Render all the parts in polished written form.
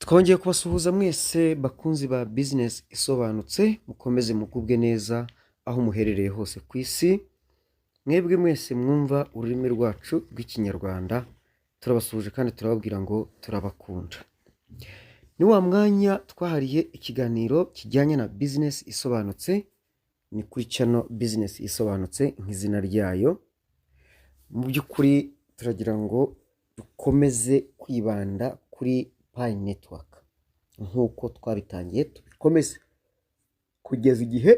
Twongeye kubasuhuza mwese bakunzi ba business isobanutse, mukomeze mugubwe neza aho muherereye hose ku isi. Mwebwe mwese mwumva ururimi rwacu rw'ikinyarwanda, turabasuhuje kandi turababwira ngo turabakunda. Ni wa mwanya twahariye ikiganiro kijyanye na business isobanutse, ni kuri channel business isobanutse nk'izina ryayo. Mu by'ukuri turagira ngo dukomeze kwibanda kuri Pi network nk'uko twabitangiye, tubikomeze kugeza igihe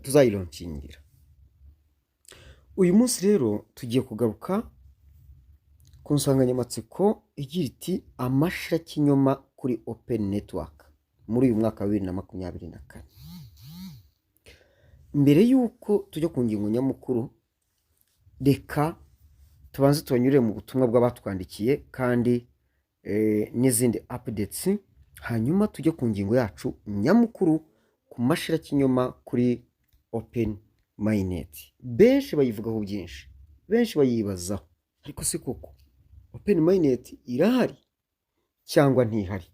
tuzayironkingira. Uyu munsi rero tugiye kugaruka ku nsanganyamatsiko igira iti amashirakinyoma kuri open network muri uyu mwaka wa 2024. Mbere y'uko tujya ku ngingo nyamukuru, reka tubanze tubanyurire mu butumwa bw'abatwandikiye kandi n'izindi updates, hanyuma tujye ku ngingo yacu nyamukuru ku mashirakinyoma kuri open mainnet. Benshi bayivugaho byinshi, benshi bayibazaho, ariko se koko open mainnet irahari cyangwa ntihari?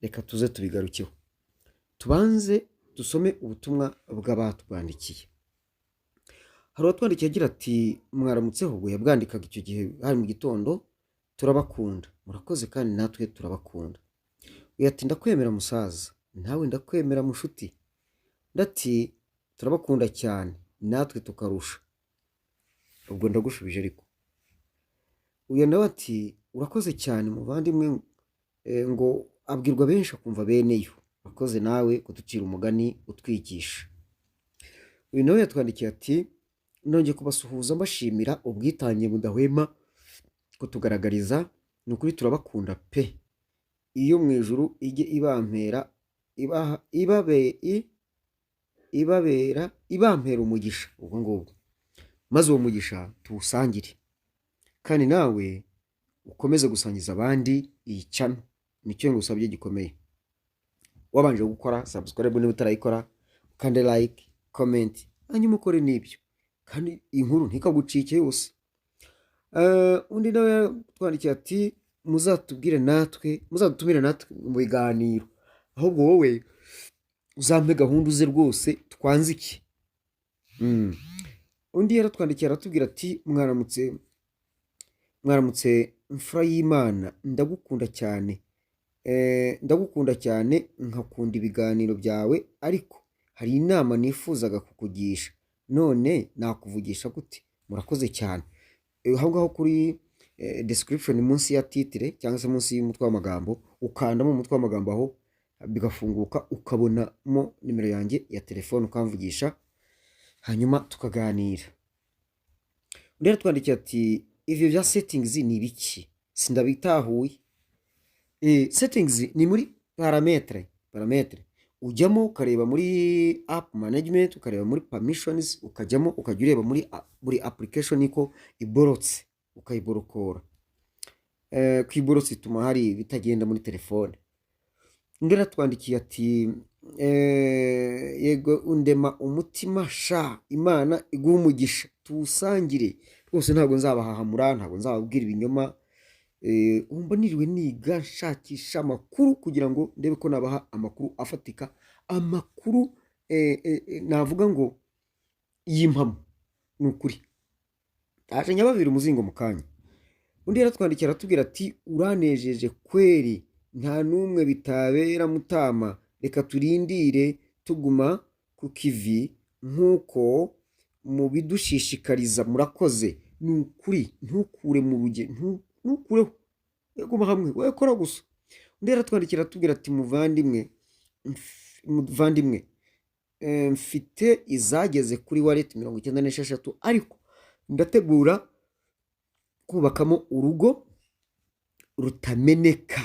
Reka tuze tubigarukeho. Tubanze dusome ubutumwa bw'abatwandikiye. Hari uwatwandikiye agira ati mwaramutseho, ubwo yabwandikaga icyo gihe hari mu gitondo. Turabakunda, murakoze kandi natwe turabakunda. Uyu ati ndakwemera musaza, nawe ndakwemera mushuti. Ndati turabakunda cyane, natwe tukarusha. Ubwo ndagushubije ariko. Uyu nawe ati urakoze cyane muvandimwe, ngo abwirwa benshi akumva beneyo. Urakoze nawe kuducira umugani utwigisha. Uyu nawe yatwandikiye ati nongeye kubasuhuza mbashimira ubwitange budahwema kutugaragariza, ni ukuri turabakunda pe. Iyo mu ijuru ijye ibampera umugisha ubwo ngubwo, maze uwo mugisha tuwusangire, kandi nawe ukomeze gusangiza abandi iyi channel. Nicyo ngusabye gikomeye. Wabanje gukora subscribe niba utarayikora, kandi like, comment, hanyuma ukore n'ibyo, kandi inkuru ntikagucike yose. Undi nawe twandikiye ati muzatumire natwe mu biganiro, ahubwo wowe uzampe gahunda uze rwose twanzike. Undi yaratwandikiye aratubwira ati mwaramutse mfura y'Imana, ndagukunda cyane nkakunda ibiganiro byawe, ariko hari inama nifuzaga kukugisha, none nakuvugisha gute? Murakoze cyane. Aho ngaho kuri description munsi ya titre cyangwa se munsi y'umutwe w'amagambo, ukandamo umutwe w'amagambo aho bigafunguka, ukabonamo nimero yanjye ya telefone ukamvugisha, hanyuma tukaganira. Undi yaratwandikiye ati ivyo bya settings ni biki? Sindabitahuye. Settings ni muri parametre. Ujyamo ukareba muri app management, ukareba muri permissions, ukajyamo ukajya ureba muri application iko iborotse, ukayiborokora. Kwiborotse ituma hari bitagenda muri telefone. Ndera twandikiye ati yego undema umutima sha, Imana iguha umugisha tuwusangire rwose, ntabwo nzabahahamura, ntabwo nzababwira ibinyoma. Umba niriwe niga nshakisha amakuru kugira ngo ndebe ko nabaha amakuru afatika, amakuru navuga ngo yimpamo nukuri. Aje nyababira umuzingo mu kanya. Undi yaratwandikira atubwira ati uranejeje kweri, nta numwe bitabera mutama, reka turindire tuguma ku kivi nkuko mu bidushishikariza. Murakoze nukuri, ntukure mu ruge, ntukureho, guma hamwe, we kora gusa. Undi yaratwandikira atubwira ati muvandimwe, mfite izageze kuri wallet 96, ariko ndategura kubakamo urugo rutameneka.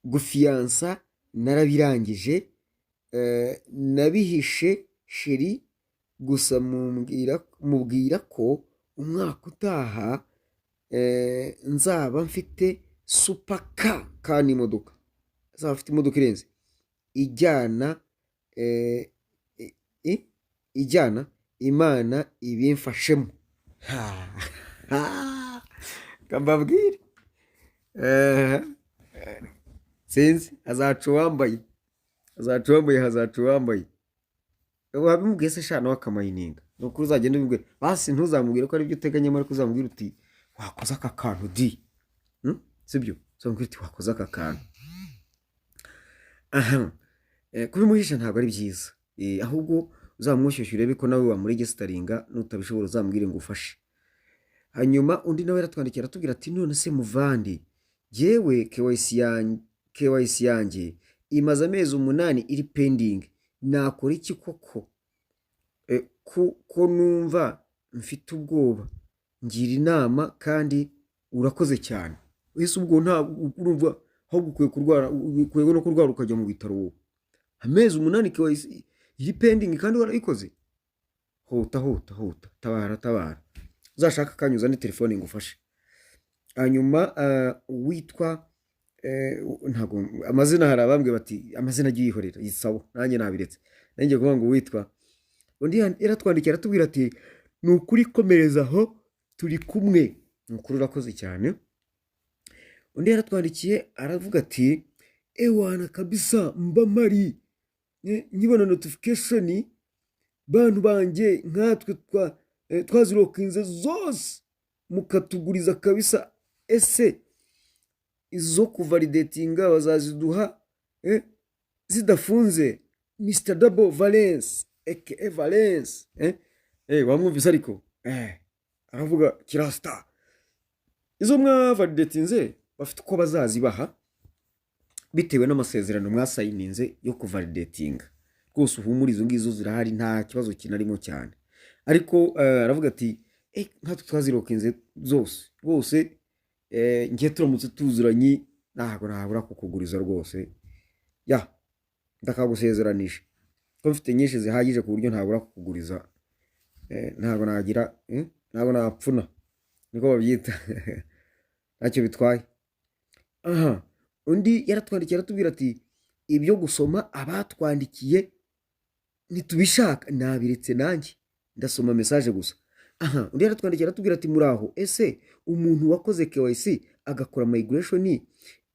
Gufiansa narabirangije, nabihishe sheri, gusa mubwira ko umwaka utaha nzaba mfite super car, kandi imodoka nzaba mfite imodoka irenze ijyana Imana ibimfashemo. Kambabwire Eh, sinzi azaca uwambaye hazaca uwambaye wabimubwiye se shana wakamayininga ni ukuri uzagenda ubibwira basi ntuzamubwire ko aribyo uteganyemo ariko uzamubwire uti wakoze aka kantu di sibyo uzamubwire uti wakoze aka kantu aha kubimuhisha ntabwo ari byiza ahubwo uzamwishyushye urebe ko nawe wamuregesitaringa nutabishobora uzamubwire ngo ufashe hanyuma undi nawe yaratwandikira atubwira ati none se muvandi yewe KYC yanjye imaze amezi 8 iri pending nakora iki koko ko numva mfite ubwoba ngira inama kandi urakoze cyane wese ubwo nta urumva ahubwo ukwiye no kurwara ukajya mu bitaro wowe amezi 8 KYC iri pending kandi warayikoze hota tabara uzashaka kanyuza ni telefone ngufashe hanyuma witwa ntago amazina hari abambwe bati amazina agiye yihorera yisawo nanjye nabiretse nanjye kuvuga ngo witwa undi yaratwandikira atubwira ati ni ukuri komereza aho turi kumwe nukuri urakoze cyane undi yaratwandikiye aravuga ati ewana kabisa mba mari nkibona notification bantu banjye nkatwe twazirokinze zose mukatuguriza kabisa ese izo kuvalidatinga bazaziduha zidafunze Mr. Double Valence aka Valence wamwumvise ariko aravuga kirasta izo mwavalidatinze bafite uko bazazibaha bitewe n'amasezerano mwasayininze yo kuvalidatinga rwose uhumura izo ngizo zirahari nta kibazo kinarimo cyane ariko aravuga ati nkatwe twazirokinze zose rwose ngiye turamutse tuzuranye ntabwo nabura kukuguriza rwose ndakagusezeranije ko mfite nyinshi zihagije ku buryo ntabura kukuguriza ntabwo nagira ntabwo napfuna niko babyita ntacyo bitwaye aha undi yaratwandikiye aratubwira ati ibyo gusoma abatwandikiye ntitubishaka nabiretse nanjye ndasoma message gusa aha undi yaratwandikiye aratubwira ati muraho ese umuntu wakoze KYC agakora migration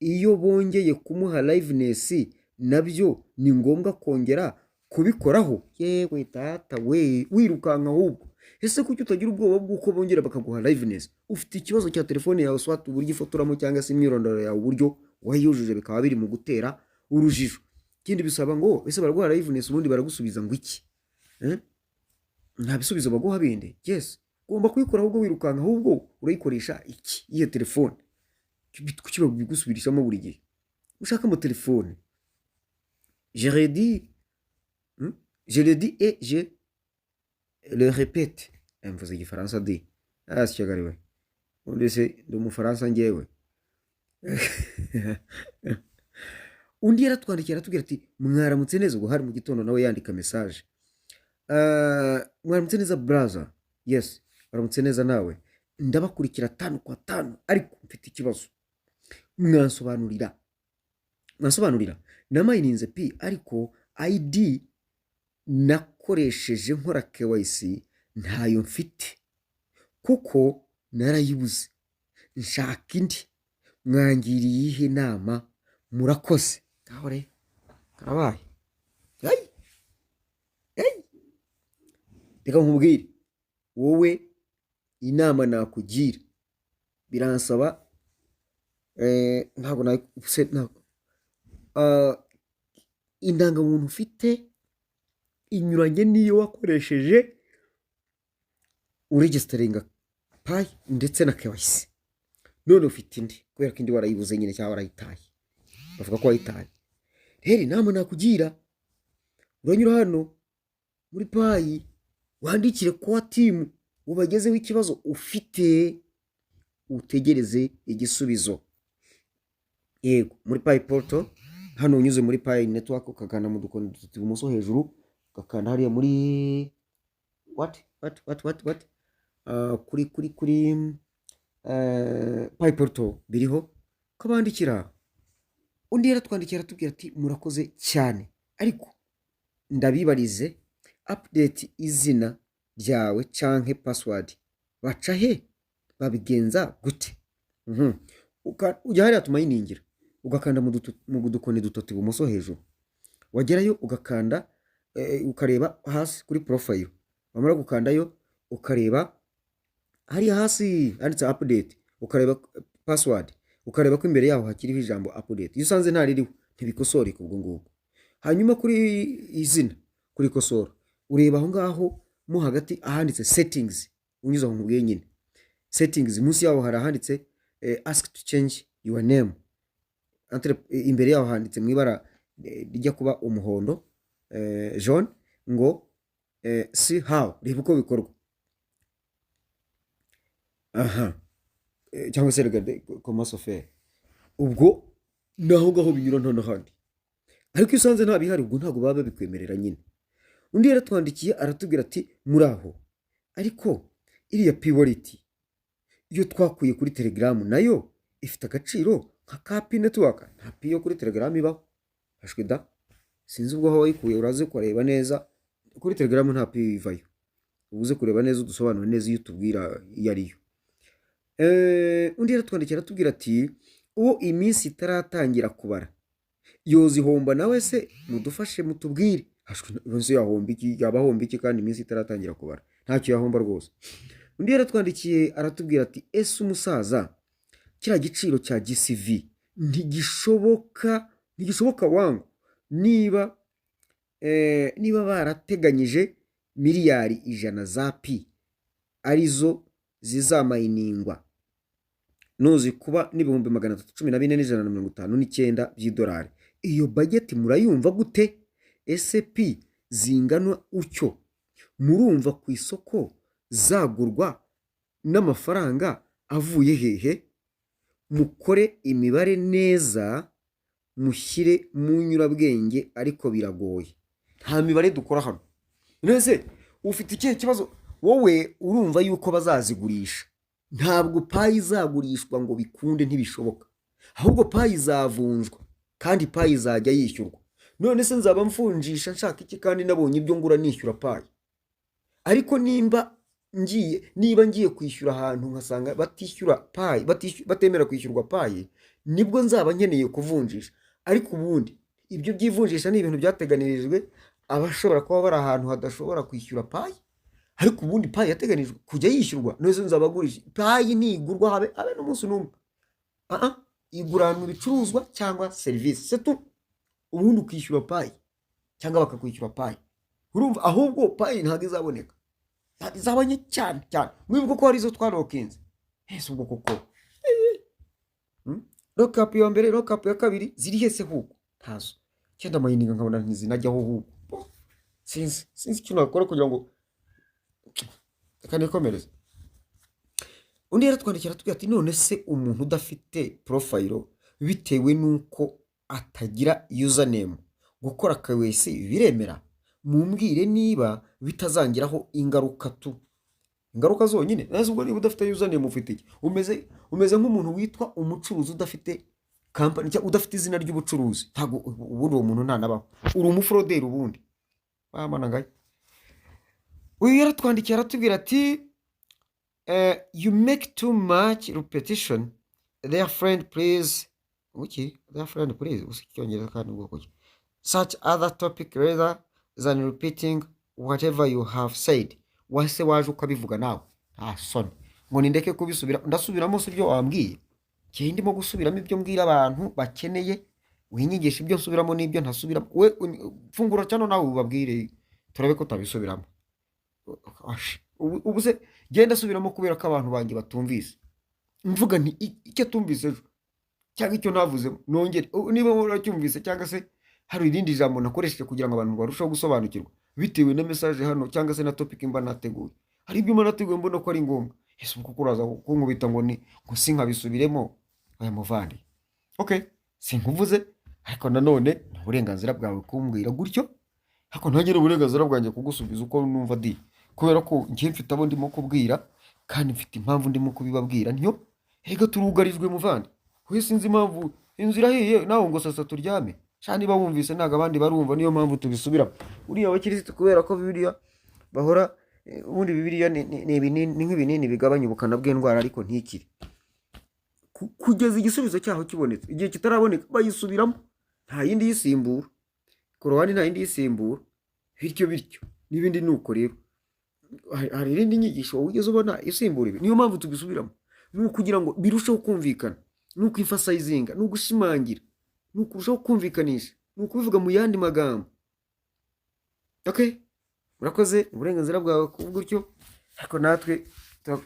iyo bongeye kumuha liveness nabyo ni ngombwa kongera kubikoraho yewe tata we wirukanka ahubwo ese kuki utagira ubwoba bw'uko bongera bakaguha liveness ufite ikibazo cya telefone yawe swat uburyo ifotoramo cyangwa se imyirondoro yawe uburyo wayujuje bikaba biri mu gutera urujijo kindi bisaba ngo ese baraguha liveness ubundi baragusubiza ngo iki nta bisubizo baguha bindi yes ugomba kuyikora ahubwo wirukanka ahubwo urayikoresha iki iyo telefone kuki babigusubirishamo buri gihe ushaka mo telefone je le dis et je le répète mvuze igifaransa di asyagariwe ndetse ndi umufaransa ngewe undi yaratwandikira atubwira ati mwaramutse neza ubwo hari mu gitondo nawe yandika message mwaramutse neza brother yes mwaramutse neza nawe ndabakurikira 5 kwa 5 ariko mfite ikibazo mwansobanurira namayininze pi ariko ID nakoresheje nkora KYC ntayo mfite kuko narayibuze nshaka indi mwangiriye ihe nama murakoze kahore karabaye reka nkubwire wowe inama nakugira biransaba ntabwo indangamuntu ufite inyuranye niyo wakoresheje uregisteringa payi ndetse na KYC none ufite indi kubera ko indi warayibuze nyine cyangwa warayitaye bavuga ko wayitaye rero inama nakugira uranyura hano muri payi wandikire kwa timu ubagezeho ikibazo ufite utegereze igisubizo yego muri payi portal hano unyuze muri payi network ukagana mu dukoni dutatu ibumoso hejuru ukakanda hariya muri what kuri payi portal biriho kabandikira undi yaratwandikira atubwira ati murakoze cyane ariko ndabibarize update izina ryawe canke password baca he babigenza gute ujya hariya tumayiningira ugakanda mu dukoni dutatu ibumoso hejuru, wagerayo ugakanda ukareba hasi kuri profile, wamara gukandayo ukareba hariya hasi handitse update, ukareba password, ukareba ko imbere yaho hakiriho ijambo update. Iyo usanze ntaririho ntibikosoreka ubwo ngubwo. Hanyuma kuri izina kuri kosora ureba aho ngaho mo hagati ahanditse settings, unyuze aho nkubwiye nyine settings, munsi yaho hari ahanditse ask to change your name, imbere yaho handitse mu ibara rijya kuba umuhondo jaune ngo see how, reba uko bikorwa. Aha cyangwa se regarde comment se faire. Ubwo naho ngaho binyura nta n'ahandi, ariko iyo usanze nta bihari ubwo ntabwo baba babikwemerera nyine. Undi yaratwandikiye aratubwira ati muraho, ariko iriya p-wallet iyo twakuye kuri Telegram nayo ifite agaciro nka Kapi network. Nta pi yo kuri Telegram ibaho, hashwe da, sinzi ubwo aho wayikuye. Uraze kureba neza kuri Telegram nta pi ivayo, ubuze kureba neza udusobanura neza iyo tubwira iyo ariyo. Undi yaratwandikira aratubwira ati uwo iminsi itaratangira kubara yozihomba nawe se mudufashe mutubwire. Hashwe yahomba iki, yabahomba iki kandi iminsi itaratangira kubara? Ntacyo yahomba rwose. Undi yaratwandikiye aratubwira ati ese umusaza kiriya giciro cya GCV ntigishoboka wangu, niba barateganyije miliyari 100 za pi arizo zizamayiningwa, nuzi kuba n'ibihumbi 314,159 by'idolari. Iyo budget murayumva gute? Ese pi zingana utyo murumva ku isoko zagurwa n'amafaranga avuye hehe? Mukore imibare neza, mushyire mu nyurabwenge, ariko biragoye. Nta mibare dukora hano. Nese ufite ikihe kibazo? Wowe urumva yuko bazazigurisha. Ntabwo payi izagurishwa ngo bikunde, ntibishoboka. Ahubwo payi izavunjwa kandi payi izajya yishyurwa. None se nzaba mfunjisha nshaka iki kandi nabonye ibyo ngura nishyura payi? Ariko niba ngiye kwishyura ahantu nkasanga batishyura payi, batemera kwishyurwa payi, nibwo nzaba nkeneye kuvunjisha. Ariko ubundi ibyo byivunjisha ni ibintu byateganirijwe abashobora kuba bari ahantu hadashobora kwishyura payi. Ariko ubundi payi yateganijwe kujya yishyurwa. None se nzaba gurisha payi? Ntigurwa habe n'umunsi n'umwe. Iguranwa ibicuruzwa cyangwa serivisi se tu, ubundi ukishyura payi cyangwa bakakwishyura payi. Urumva ahubwo payi ntabwo izaboneka, izabanye cyane. Mwibuka ko hari izo twarokinze. Ese ubwo koko lockup ya mbere lockup ya kabiri ziri hese huko ntazo. Cyenda mayininga nkabona ntizinajyaho huko. Sinzi icyo nakora kugira ngo kanikomereze. Undi yaratwandikira atubwira ati none se umuntu udafite profile bitewe nuko atagira username, gukora KYC biremera? Mumbwire niba bitazangiraho ingaruka zonyine. Nase ubwo niba udafite username ufite iki? Umeze nk'umuntu witwa umucuruzi udafite company cyangwa udafite izina ry'ubucuruzi. Ntago ubundi uwo muntu ntanabaho, uri umufroderi ubundi. Bamana ngaye. Uyu yaratwandikiye aratubwira ati you make too much repetition, their friend please. Their friend please usicyongereza kandi ubwo such other topic rather than repeating whatever you have said. Wase waje ukabivuga nawe soni ngo nindeke kubisubira. Ndasubiramo se ibyo wambwiye? Cye ndimo gusubiramo ibyo mbwira abantu bakeneye, winyigisha ibyo nsubiramo n'ibyo ntasubiramo. We fungura cyane nawe ubabwire turabe ko tabisubiramo. Ubu se genda subiramo kubera ko abantu banjye batumvise. Mvuga nti icyo tumvise ejo cyangwa icyo navuze nongere niba uracyumvise, cyangwa se hari irindi jambo nakoresheje kugira ngo abantu barusheho gusobanukirwa bitewe na message hano cyangwa se na topic mba nateguye. Hari ibyo mba nateguye mbona ko ari ngombwa. Ese uko kuraza kunkubita ngo sinkabisubiremo aya muvandi. Okay, sinkuvuze, ariko nanone uburenganzira bwawe kumbwira gutyo, ariko ntagire uburenganzira bwanjye kugusubiza uko numva di, kubera ko ngiye mfite abo ndimo kubwira kandi mfite impamvu ndimo kubibabwira. Niyo hega turugarijwe muvandi. Kuko sinzi impamvu inzira hiye nawe ngo sasa turyame. Shani bawumvise naga abandi barumva, niyo mpamvu tubisubira. Uriya abakirisitu kubera ko Bibiliya bahora ubundi Bibiliya ni nk'ibinini bigabanya ubukana bw'indwara ariko ntikiri. kugeza igisubizo cyaho kibonetse. Igihe kitaraboneka bayisubiramo, nta yindi yisimbura. Korowani nta yindi yisimbura, bityo n'ibindi ni uko rero. Hari irindi nyigisho ugeze ubona isimbura ibi, niyo mpamvu tubisubiramo, ni ukugira ngo birusheho kumvikana, ni ukwifasayizinga, ni ugushimangira, ni ukurushaho kumvikanisha, ni ukubivuga mu yandi magambo. Okay, murakoze, uburenganzira bwawe kuvuga utyo, ariko natwe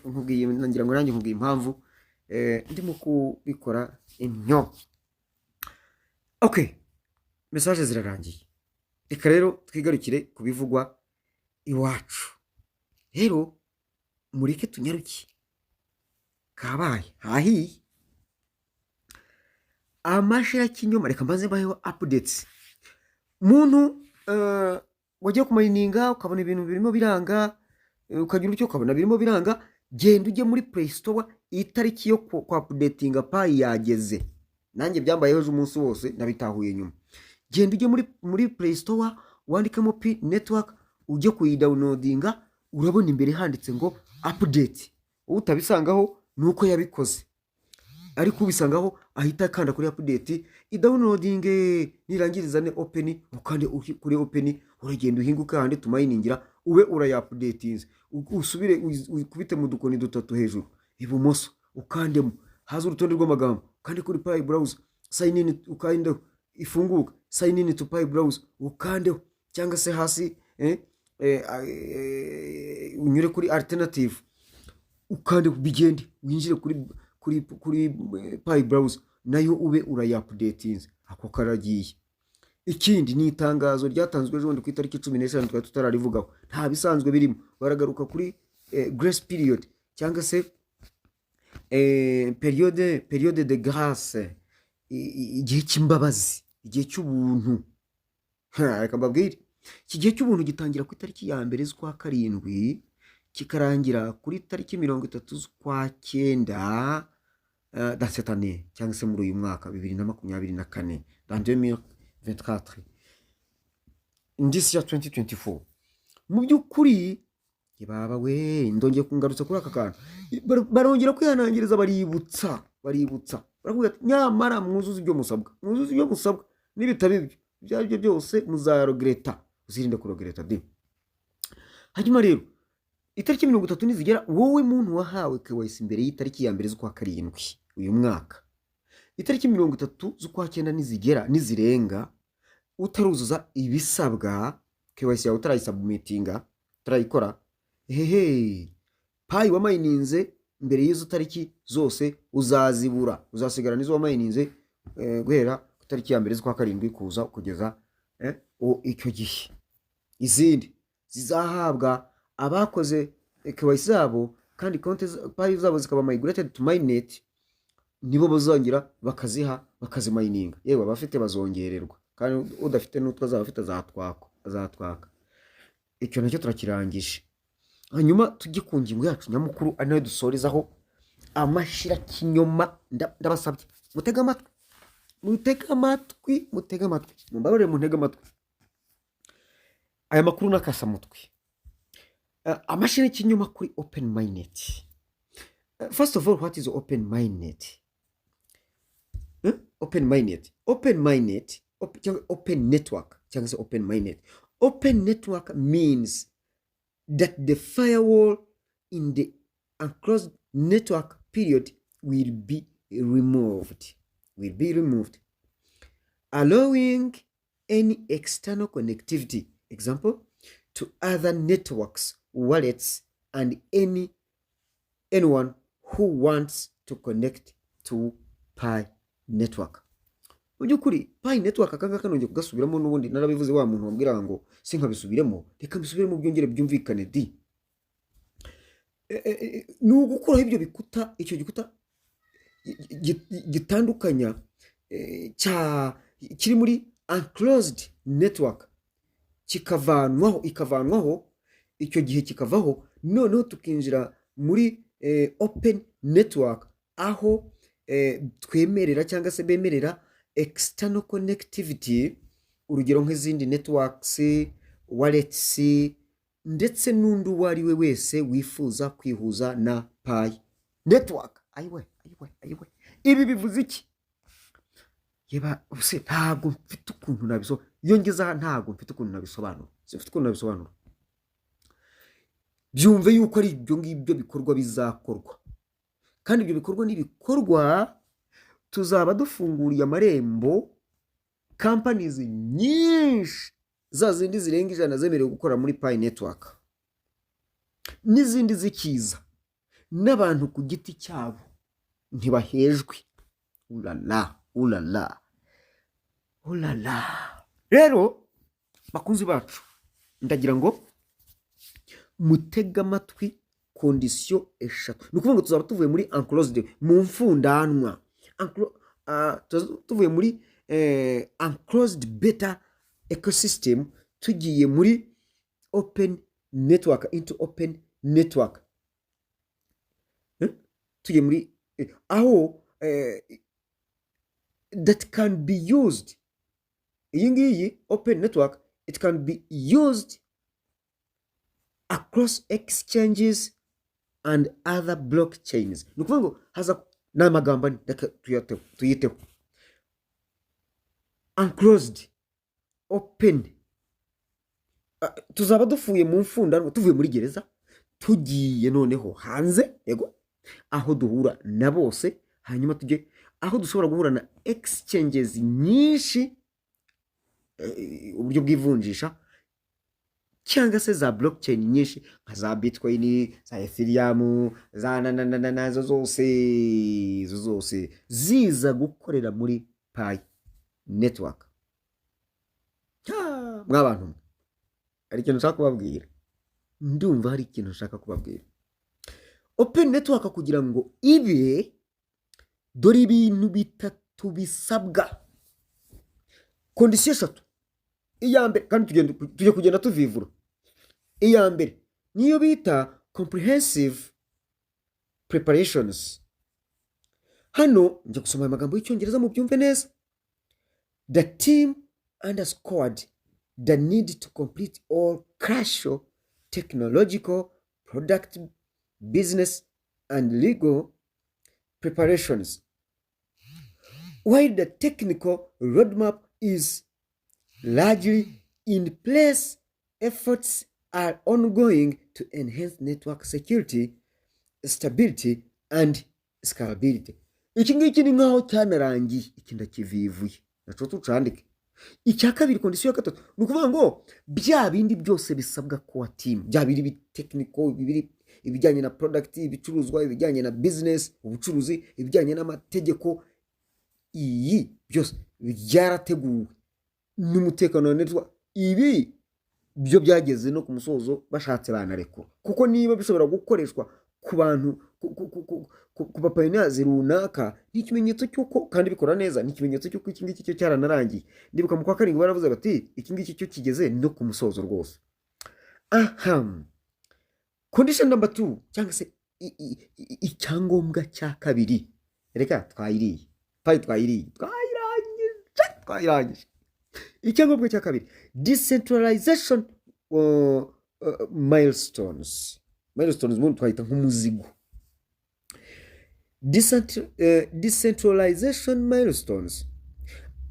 nkubwiye, ngira ngo nanjye nkubwiye impamvu ndimo kubikora intyo. Okay, message zirarangiye, reka rero twigarukire kubivugwa iwacu. Rero mureke tunyaruke, kabaye hahiye amashira kinyoma. Reka mbanze mbaheho updates. Muntu wagiye kumayininga ukabona ibintu birimo biranga, ukagira icyo ukabona birimo biranga, genda ujye muri Play Store, itariki yo ku updatinga Pi yageze. Nanjye byambayeho ejo umunsi wose nabitahuye nyuma. Genda ujye muri Play Store, wandikamo Pi network, ujye kuyidownloadinga, urabona imbere handitse ngo update. Utabisangaho nuko yabikoze, ariko ubisangaho ahita kanda kuri update, i-downloading, nirangiriza ne open, ukande kuri open, uragenda uhinguka handi tumayiningira, ube urayupdatinze, usubire ukubite mu dukoni dutatu hejuru ibumoso, ukandemo haza urutonde rw'amagambo, kandi kuri Pi browser sign in, ukandeho ifunguka sign in to Pi browser, ukandeho, cyangwa se hasi unyure kuri alternative, ukande bigende winjire kuri Pi browser, nayo ube urayupdatinze. Ako karagiye. Ikindi ni itangazo ryatanzwe ejo ku itariki 15 twari tutararivugaho, nta bisanzwe birimo. Baragaruka kuri grace period, cyangwa se periode de grâce, igihe cy'imbabazi, igihe cy'ubuntu. Reka mbabwire, iki gihe cy'ubuntu gitangira ku itariki ya 1 z'ukwa karindwi, kikarangira kuri tariki 30 z'ukwa 9 dans cette année, cyangwa se muri uyu mwaka 2024, dans 2024, indisi ya 2024. Mu by'ukuri baba we ndongeye kungarutsa kuri aka kantu, barongera kwihanangiriza, baributsa baravuga ati nyamara mwuzuza ibyo musabwa, n'ibitari ibyo byose muzarogereta, uzirinde kurogereta de. Hanyuma rero itariki 30 nizigera, wowe muntu wahawe KYC imbere y'itariki ya 1 z'ukwa karindwi uyu mwaka, itariki 30 z'ukwa 9 nizigera, nizirenga, utaruzuza ibisabwa, KYC yawe utarayisubmitinga, utarayikora, Pi wamayininze mbere y'izo tariki zose uzazibura, uzasigara nizo wamayininze guhera ku itariki ya 1 z'ukwa karindwi kuza kugeza icyo gihe. Izindi zizahabwa abakoze KYC zabo, kandi konti Pi zabo zikaba migrated to mainnet, nibo bazongera bakazimayininga. Yewe abafite bazongererwa, kandi udafite n'utwo azabafite azatwaka. Icyo nacyo turakirangije. Hanyuma tujye ku ngingo yacu nyamukuru, ari nayo dusorezaho amashira kinyoma. Ndabasabye mutega amatwi, mumbabarire muntega amatwi aya makuru nakasa mutwe. Amashira kinyoma kuri open mainnet. First of all, what is open mainnet? Open mainnet, open network, cyangwa se open mainnet. Open network means that the firewall in the enclosed network period will be removed, allowing any external connectivity, example, to other networks, wallets, and anyone who wants to connect to Pi network. Byukuri Pi network akanga kanonge kugasubiramo, n'ubundi narabivuze wa muntu wambwira ngo sinkabisubiremo, reka mbisubiremo byongere byumvikane di. N'ugukuraho ibyo bikuta, icyo gikuta gitandukanya kiri muri enclosed network, ikavanwaho icyo gihe kikavaho, noneho tukinjira muri open network, aho twemerera cyangwa se bemerera external connectivity, urugero nk'izindi networks, wallets, ndetse n'undi wari we wese wifuza kwihuza na Pi network. Ayiwe ibi bivuze iki? Yeba use ntago mfite ukuntu nabisobanura, iyo ngeze aha ntago mfite ukuntu nabisobanura, simfite ukuntu nabisobanura. Byumve yuko ari ibyo ngibyo bikorwa bizakorwa, kandi ibyo bikorwa n'ibikorwa tuzaba dufunguriye amarembo companies nyinshi za zindi zirenga 100 zemerewe gukora muri Pi Network, n'izindi zikiza, n'abantu ku giti cyabo ntibahejwe. Ulala ulala ulala. Rero bakunzi bacu, ndagira ngo mutega amatwi kondisiyo eshatu. Ni ukuvuga ngo tuzaba tuvuye muri enclosed, mu mfundanwa, tuvuye muri enclosed beta ecosystem tugiye muri open network, into open network. Tugiye muri aho that can be used. Iyi ngiyi open network, it can be used across exchanges and other blockchains. Ni ukuvuga ngo haza n'amagambo tuyiteho enclosed, open. Tuzaba dufuye mu mfundanwa, tuvuye muri gereza tugiye noneho hanze, yego, aho duhura na bose, hanyuma tujye aho dushobora guhura na exchanges nyinshi, uburyo bw'ivunjisha, cyangwa se za blockchain nyinshi nka za Bitcoin, za Ethereum, za nazo zose ziza gukorera muri Pi Network. Mwabantu, hari ikintu nshaka kubabwira, ndumva hari ikintu nshaka kubabwira. Open network kugira ngo ibe, dore ibintu bitatu bisabwa, kondisiyo eshatu. Iya mbere, kandi tujye kugenda tuvivura. Iya mbere niyo bita comprehensive preparations. Hano njya gusoma amagambo y'icyongereza mu byumve neza. The team underscored the need to complete all crucial technological, product, business and legal preparations. While the technical roadmap is largely in place, efforts are ongoing to enhance network security, stability and scalability. Iki ngiki ni nkaho cyanarangiye, iki ndakivivuye, naco tucandike. Icya kabiri, kondisiyo ya gatatu, ni ukuvuga ngo bya bindi byose bisabwa kuwa team, bya biri technical, bibiri ibijyanye na product, ibicuruzwa, ibijyanye na business, ubucuruzi, ibijyanye n'amategeko, iyi byose byarateguwe n'umutekano wa network. Ibi byo byageze no ku musozo, bashatse banarekura, kuko niba bishobora gukoreshwa ku bantu, ku bapayinazi runaka, ni ikimenyetso cy'uko, kandi bikora neza, ni ikimenyetso cy'uko iki ngiki cyo cyaranarangiye. Ndibuka mu kwa karindwi baravuze bati iki ngiki cyo kigeze no ku musozo rwose. Condition number 2, cyangwa se icyangombwa cya kabiri, reka twayiriye twayirangije. Icyangombwa cya kabiri, decentralization milestones mu twahita nk'umuzigo. Decentralization milestones.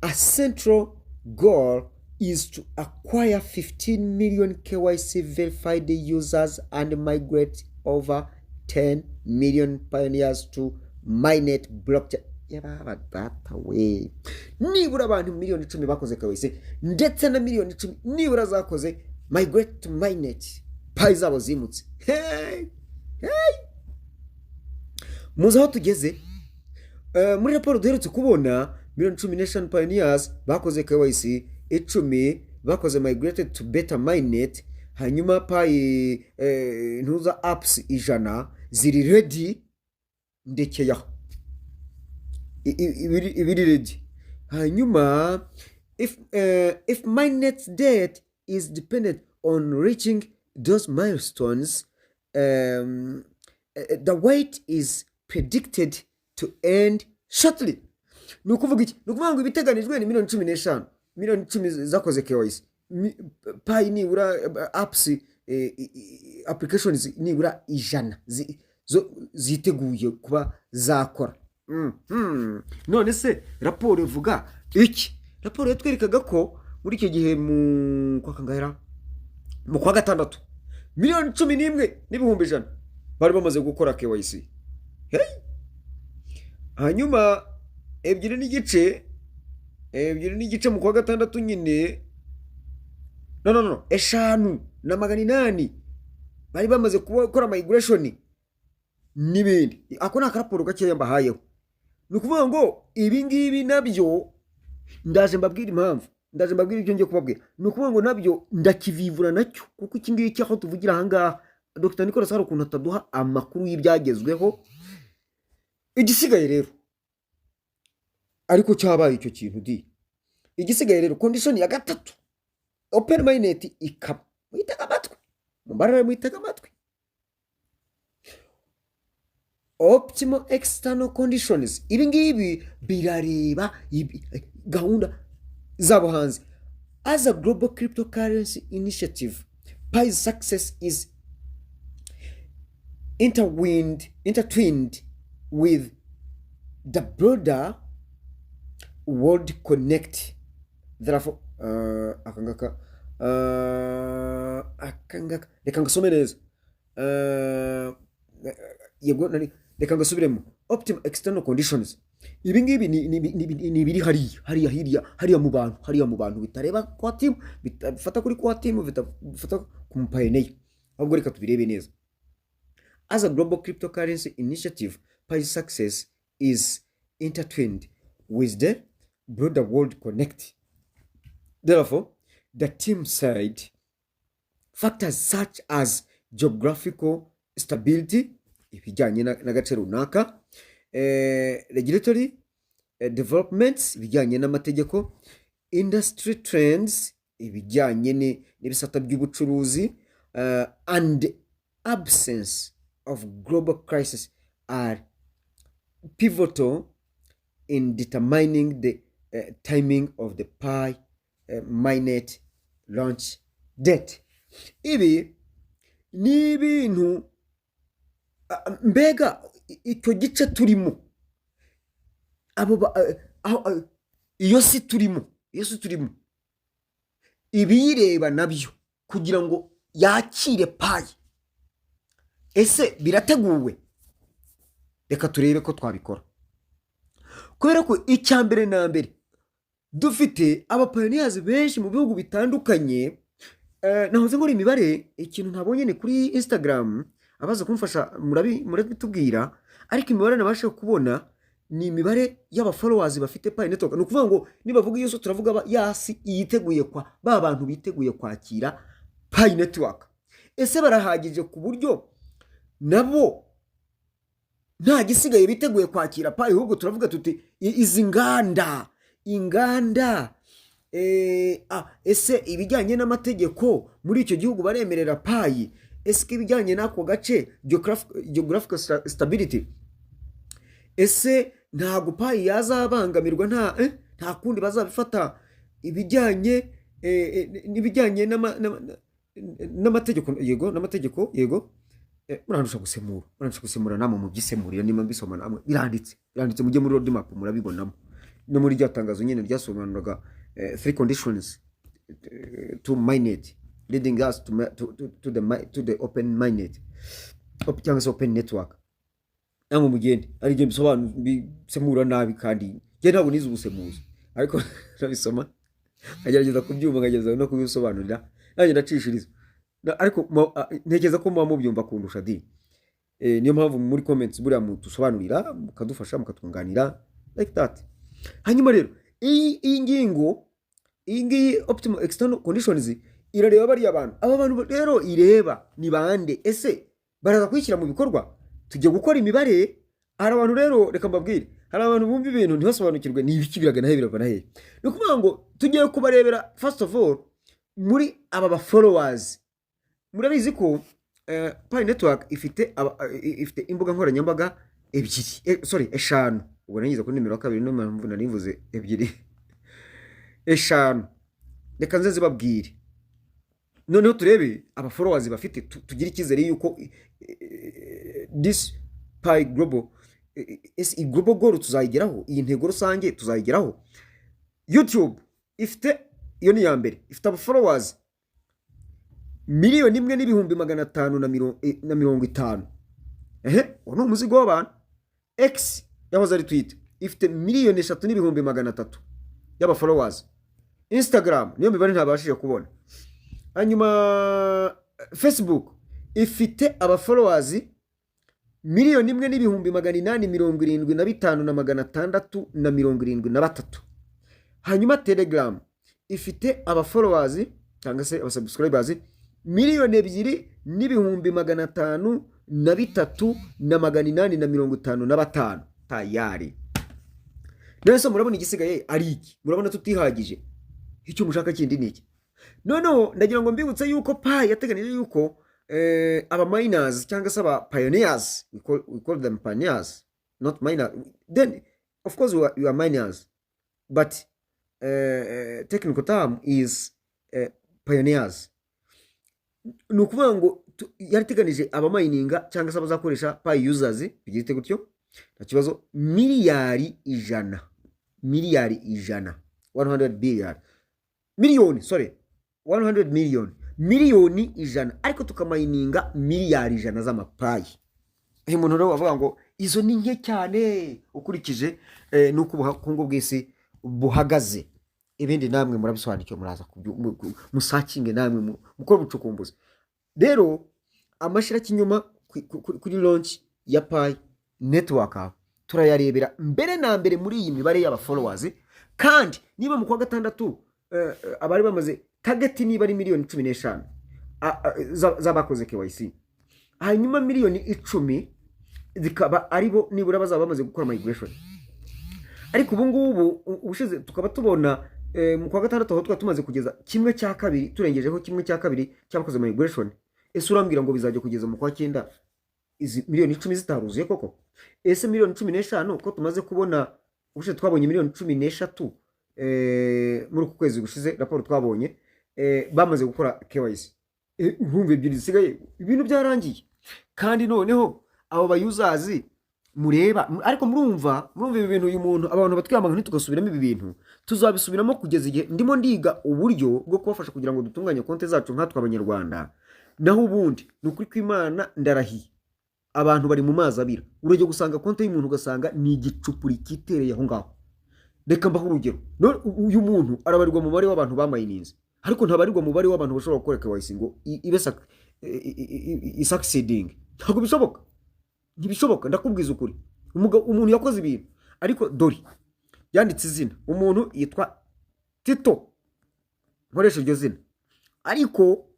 A central goal is to acquire 15 million KYC verified users and migrate over 10 million pioneers to Mainnet blockchain. Nibura abantu miliyoni 10 bakoze KYC, ndetse na miliyoni 10 nibura zakoze migrate to Mainnet, Pi zabo zimutse. Muzi aho tugeze. Muri raporo duherutse kubona miliyoni 15 pioneers bakoze KYC, 10 bakoze migrated to beta Mainnet, hanyuma Pi ntuza apps 100 ziri ready, ndekeya ibiri ready. Hanyuma if Mainnet's debt is dependent on reaching those milestones, the wait is predicted to end shortly. Nukuvuga iki? Nukuvuga ngo ibiteganijwe ni miliyoni 15, miliyoni 10 zakoze KYC, Pi nibura apps applications nibura 100 ziteguye kuba zakora. none se raporo ivuga iki? Raporo yatwerekaga ko muri icyo gihe mu kwa gatandatu miliyoni 11,100,000 bari bamaze gukora KYC. Hanyuma 2,9 mu kwa gatandatu nyine, no 5,800 bari bamaze gukora migration n'ibindi. Ako ni akaraporo gakeya mbahayeho. Ni ukuvuga ngo ibi ngibi nabyo ndaje mbabwira impamvu, ndaje mbabwira ibyo ngiye kubabwira. Ni ukuvuga ngo nabyo ndakivivura nacyo, kuko iki ngiki aho tuvugira ahangaha Dr Nicolas hari ukuntu ataduha amakuru y'ibyagezweho. Igisigaye rero ariko cyabaye icyo kintu igisigaye rero condition ya gatatu open minded ikaba mwitega amatwi, mumbarara mwitega amatwi. Optimal external conditions, ibi ngibi birareba gahunda zabo hanze. As a global cryptocurrency initiative, Pi's success is intertwined with the broader world connect. Therefore akangaka reka ngasome neza yego reka ngasubiremo. Optimal external conditions, ibi ngibi ni biri hariya mu bantu bitareba kwa team, bitafata kuri kwa team, bitafata ku mpayene, ahubwo reka tubirebe neza. As a global cryptocurrency initiative, Pi's success is intertwined with the broader world connect. Therefore, the team said factors such as geographical stability, ibijyanye n'agace runaka, regulatory developments, ibijyanye n'amategeko, industry trends, ibijyanye n'ibisata by'ubucuruzi, and absence of global crisis are pivotal in determining the timing of the Pi mainnet launch date. Ibi ni ibintu mbega icyo gice turimo, iyo si turimo ibiyireba nabyo kugira ngo yakire Pi. Ese birateguwe? Reka turebe ko twabikora, kubera ko icyambere na mbere dufite abapioneers benshi mu bihugu bitandukanye. Nahoze ngora imibare, ikintu ntabonye ni kuri Instagram, abaza kumfasha murabitubwira, ariko imibare nabashe kubona ni imibare y'aba followers bafite Pi network. Ni ukuvuga ngo nibavuga iyo turavuga yasi yiteguye kwa ba bantu biteguye kwakira Pi network. Ese barahagije ku buryo nabo nta gisigaye biteguye kwakira Pi, ahubwo turavuga tuti izi inganda ese ibijyanye n'amategeko muri icyo gihugu baremerera Pi? Ese ibijyanye n'ako gace geographical stability, ese ntago Pi yazabangamirwa, nta kundi bazabifata ibijyanye n'ibijyanye n'amategeko? Yego murandusha gusemura namwe mu byisemurira, niba mbisoma namwe biranditse mujye muri roadmap murabibonamo, no muri rya tangazo nyine ryasobanuraga 3 conditions to mainnet leading us to the open mainnet cyangwa se open network. Namwe mugende ari byo bisemura nabi, kandi je ntabwo nize ubusemuzi, ariko nabisoma agerageza kubyumva, agerageza no kubisobanurira, nanjye ndacishiriza, ariko ntekereza ko muba mubyumva kundusha niyo mpamvu muri comments buriya mutusobanurira, mukadufasha, mukatwunganira like that. Hanyuma rero iyi ngiyi optimal external conditions irareba bari abantu. Aba bantu rero ireba ni bande? Ese baraza kwishyira mu bikorwa? Tujye gukora imibare. Hari abantu rero, reka mbabwire, hari abantu bumva ibintu ntibasobanukirwe ni ibiki birava nahe. Ni ukuvuga ngo tugiye kubarebera first of all muri aba ba followers. Murabizi ko Pi network ifite imbuga nkoranyambaga eshanu. Ubwo nagize ko nimero 2 no mpamvu narivuze 2 eshanu. Reka nze zibabwire noneho turebe aba followers bafite, tugira ikizere yuko this Pi global ese iyi global goal tuzayigeraho, iyi ntego rusange tuzayigeraho. YouTube ifite, iyo ni iya mbere, ifite aba followers 1,550,000. uwo ni umuzigo w'abantu. X yahoze ari Twitter ifite 3,300,000 y'aba followers. Instagram niyo mibare ntabashije kubona. Hanyuma Facebook ifite aba followers 1,875,673. Hanyuma Telegram ifite aba followers cyangwa se aba subscribers 2,253,855 tayari. Nese murabona igisigaye ari iki? Murabona tutihagije. Icyo mushaka kindi niki? Noneho ndagira ngo mbibutse yuko Pi yateganije yuko aba miners cyangwa se aba pioneers, we call them pioneers, not miners. Then of course you are miners, but technical term is pioneers. Ni ukuvuga ngo yariteganije aba mininga cyangwa se abazakoresha Pi users bigite gutyo nta kibazo, miliyari ijana 100 billion miliyoni, sorry 100 million, miliyoni ijana, ariko tukamayininga miliyari ijana z'amapayi. Umuntu rero wavuga ngo izo ni nke cyane ukurikije nuko ubukungu bw'isi buhagaze. Ibindi namwe murabisobanukiwe, muraza musakinge namwe mukora ubucukumbuzi. Rero amashira kinyuma kuri launch ya Pi network turayarebera mbere na mbere muri iyi mibare y'aba followers, kandi niba mu kwa gatandatu abari bamaze target niba ari 15,000,000 z'abakoze KYC, hanyuma 10,000,000 zikaba aribo nibura bazaba bamaze gukora migration. Ariko ubu ngubu ubushize tukaba tubona mu kwa gatandatu aho tumaze kugeza 1/2, turengejeho 1/2 cy'abakoze migration. Ese urambwira ngo bizajya kugeza mu kwa 9 izi 10,000,000 zitaruzuye koko? Ese 15,000,000 ko tumaze kubona ubushize twabonye 13,000,000 muri uku kwezi gushize raporo twabonye bamaze gukora KYC. Urumva ebyiri zisigaye ibintu byarangiye. Kandi noneho abo bayuzazi mureba, ariko murumva ibi bintu uyu muntu abantu batwiyamanga ntitugasubiramo ibi bintu, tuzabisubiramo kugeza igihe ndimo ndiga uburyo bwo kubafasha kugira ngo dutunganye konti zacu nkatwe abanyarwanda. Naho ubundi ni ukuri kw'Imana ndarahiye, abantu bari mu mazi abira. Urajya gusanga konti y'umuntu ugasanga ni igicupuri kitereye aho ngaho. Reka mbaho urugero, uyu muntu arabarirwa mu mubare w'abantu bamayininze, ariko ntabarirwa mu mubare w'abantu bashobora gukora KYC ngo ibe succeeding. Ntabwo bishoboka, ntibishoboka, ndakubwiza ukuri. Umuntu yakoze ibintu, ariko dori yanditse izina, umuntu yitwa Tito, nkoresha iryo zina, ariko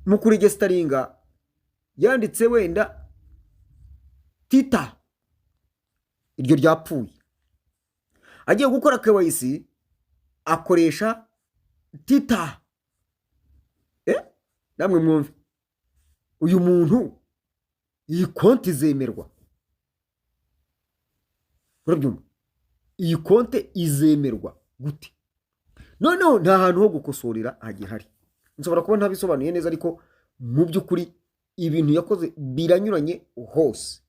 mu kuregestaringa yanditse wenda Tita, iryo ryapfuye. Agiye gukora KYC akoresha Tita. Namwe mwumve, uyu muntu iyi konti zemerwa? Urabyumva? Iyi konti izemerwa gute? Noneho nta hantu ho gukosorera hagihari. Nshobora kuba ntabisobanuye neza, ariko mu by'ukuri ibintu yakoze biranyuranye hose.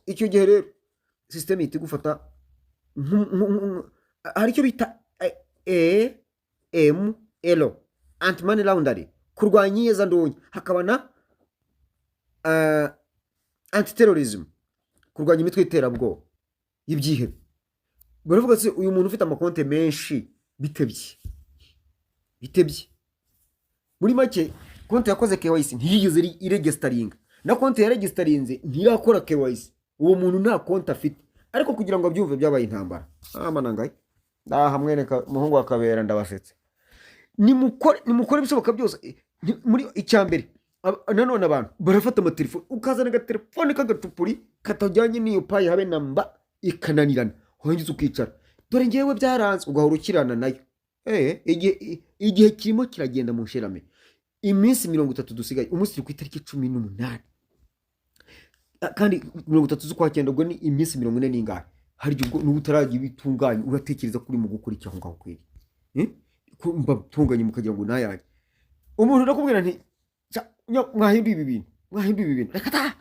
Icyo gihe rero system ihita igufata hari icyo bita AML, anti-money laundering, kurwanya iyezandonke. Hakaba na anti-terrorism, kurwanya imitwe y'iterabwoba y'ibyihebe. Baravuga se uyu muntu ufite amakonte menshi bitebye. Muri make konti yakoze KYC ntiyigeze iregestaringa, na konti yaregestarinze ntirakora KYC. Uwo muntu nta konti afite, ariko kugira ngo abyumve byabaye intambara. Manangaye ndahamwereka umuhungu akabera ndabasetse. Nimukore ibishoboka byose. Muri icyambere nanone abantu barafata amatelefone, ukazana agatelefone k'agacupuri katajyanye n'iyo Pi habe namba ikananirana, hongize ukicara. Dore ngewe byaranze ugahora ukirana nayo. Igihe kirimo kiragenda mu nshirame. Iminsi 30 dusigaye, umunsi uri ku itariki 18, kandi 30 z'ukwa 9 ubwo ni iminsi 40 n'ingahe. Hari ubwo n'ubutaragiye bitunganye uratekereza kuri mu gukora icyo ngaho kweri. Kumba tunganye mukagira ngo nayaje. Umuntu nakubwira nti mwahinduye ibi bintu, reka ta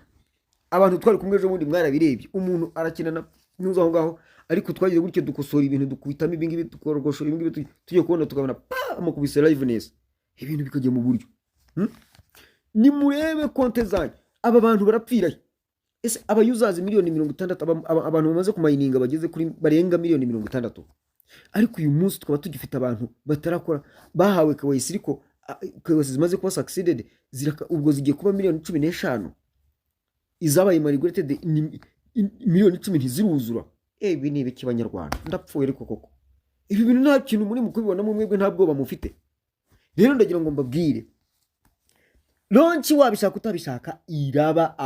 abantu twari kumwe ejo bundi mwarabirebye, umuntu arakinana n'uza aho ngaho, ariko twagize gutyo dukosora ibintu dukubitamo ibingibi tukorogoshora ibingibi, tugiye kubona tukabona amukubise liveness, ibintu bikajya mu buryo. Nimurebe konte zanyu, aba bantu barapfirayo. Ese abayuzazi miliyoni 60, abantu bamaze kumayininga bageze kuri barenga miliyoni 60, ariko uyu munsi tukaba tugifite abantu batarakora, bahawe KYC ariko KYC zimaze kuba succeeded, ubwo zigiye kuba miliyoni 15, izabaye migrated miliyoni 10 ntiziruzura. Ibi ni ibiki banyarwanda? Ndapfuye ariko koko ibi bintu nta kintu muri mukubibona mu mwebwe, nta bwoba mufite. Rero ndagira ngo mbabwire, launch wabishaka utabishaka iraba,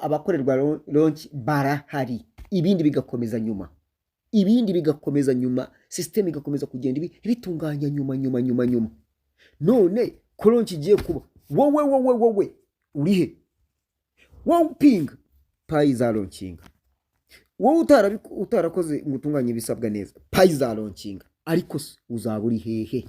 abakorerwa launch barahari, ibindi bigakomeza nyuma, system igakomeza kugenda ibitunganya nyuma. None ko launch igiye kuba, wowe urihe? Wowe upinga payi za launching, wowe utarakoze ngo utunganye ibisabwa neza, payi za launching, ariko uzaba uri hehe?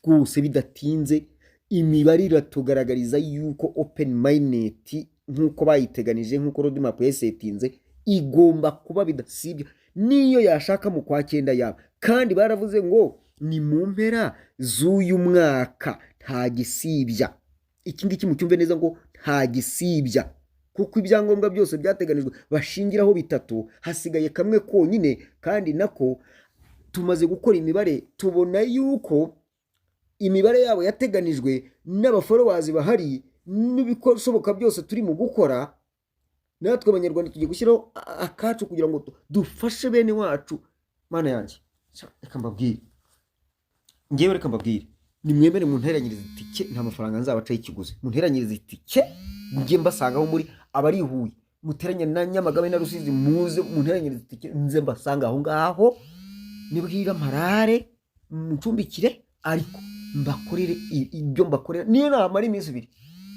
Rwose bidatinze imibare iratugaragariza yuko open mainnet nk'uko bayiteganije, nk'uko roadmap yasetinze, igomba kuba bidasibya niyo yashaka mu kwa 9 yaba, kandi baravuze ngo ni mu mpera z'uyu mwaka, nta gisibya. Iki ngiki mucyumve neza ngo nta gisibya, kuko ibyangombwa byose byateganijwe bashingiraho 3, hasigaye kamwe konyine, kandi nako tumaze gukora imibare tubona yuko imibare yabo yateganijwe n'abafollowers bahari n'ibikoshoboka byose turi mu gukora, natwe abanyarwanda tugiye gushyiraho akacu kugira ngo dufashe bene wacu. Mana yanjye, reka mbabwire, nimwemere munteranyiriza itike, nta mafaranga nzabacaho ikiguzi, munteranyiriza itike njye mbasangaho muri abari Huye, muteranya na Nyamagabe na Rusizi, muze munteranyiriza itike nze mbasanga aho ngaho, nibwira marare mucumbikire, ariko mbakorere ibyo mbakorera. Niyo namara iminsi 2,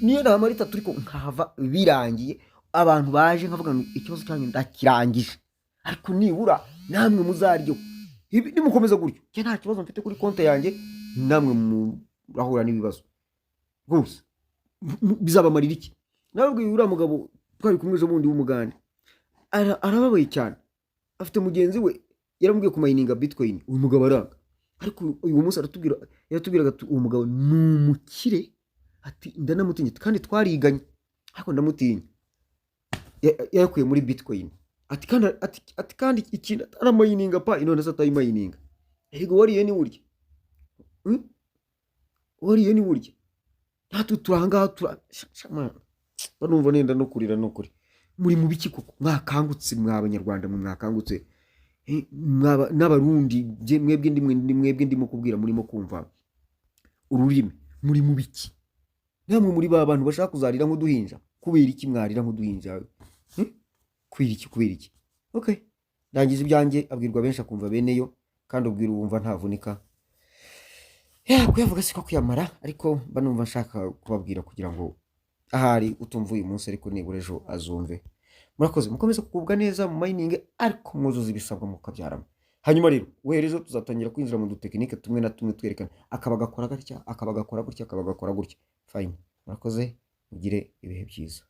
niyo namara 3, ariko nkava birangiye, abantu baje nkavuga ngo ikibazo cyanyu ndakirangije, ariko nibura namwe muzaryo. Ibi nimukomeza gutyo, cyo nta kibazo mfite kuri konte yanjye, namwe murahura n'ibibazo rwose. Bizabamarira iki? Nabwiye uriya mugabo twari kumwe ejo bundi w'umugande, arababaye cyane, afite mugenzi we yaramubwiye kumayininga bitcoin, uyu mugabo aranga, ariko uyu munsi yatubwiraga uwo mugabo numukire, ati ndanamutinye kandi twariganye, ariko ndamutinya, yakuye muri bitcoin, ati kandi ikintu aramayininga pa inone satayimayininga. Ego wariye ni burya, natwe turanga banumva nenda no kurira no kuri. Muri mu biki koko? Mwakangutse mw'abanyarwanda, mwakangutse n'abarundi, mwebwe ndimo kubwira, murimo kumva ururimi, muri mu biki? Namwe muri ba bantu bashaka kuzarira nk'uduhinja. Kubera iki mwarira nk'uduhinja? Kubera iki? Okay, ndangiza ibyanjye, abwirwa benshi akumva beneyo, kandi ubwira uwumva ntavunika. Kuyavuga siko kuyamara, ariko banumva nshaka kubabwira kugira ngo ahari utumva uyu munsi ariko nibura ejo azumve. Murakoze, mukomeze kugubwa neza mu mining, ariko muzuza ibisabwa mukabyarama. Hanyuma rero werezo tuzatangira kwinjira mu dutekinike tumwe na tumwe twerekana akabagakora gutya, akabagakora gutya. Fine. Murakoze, mugire ibihe byiza.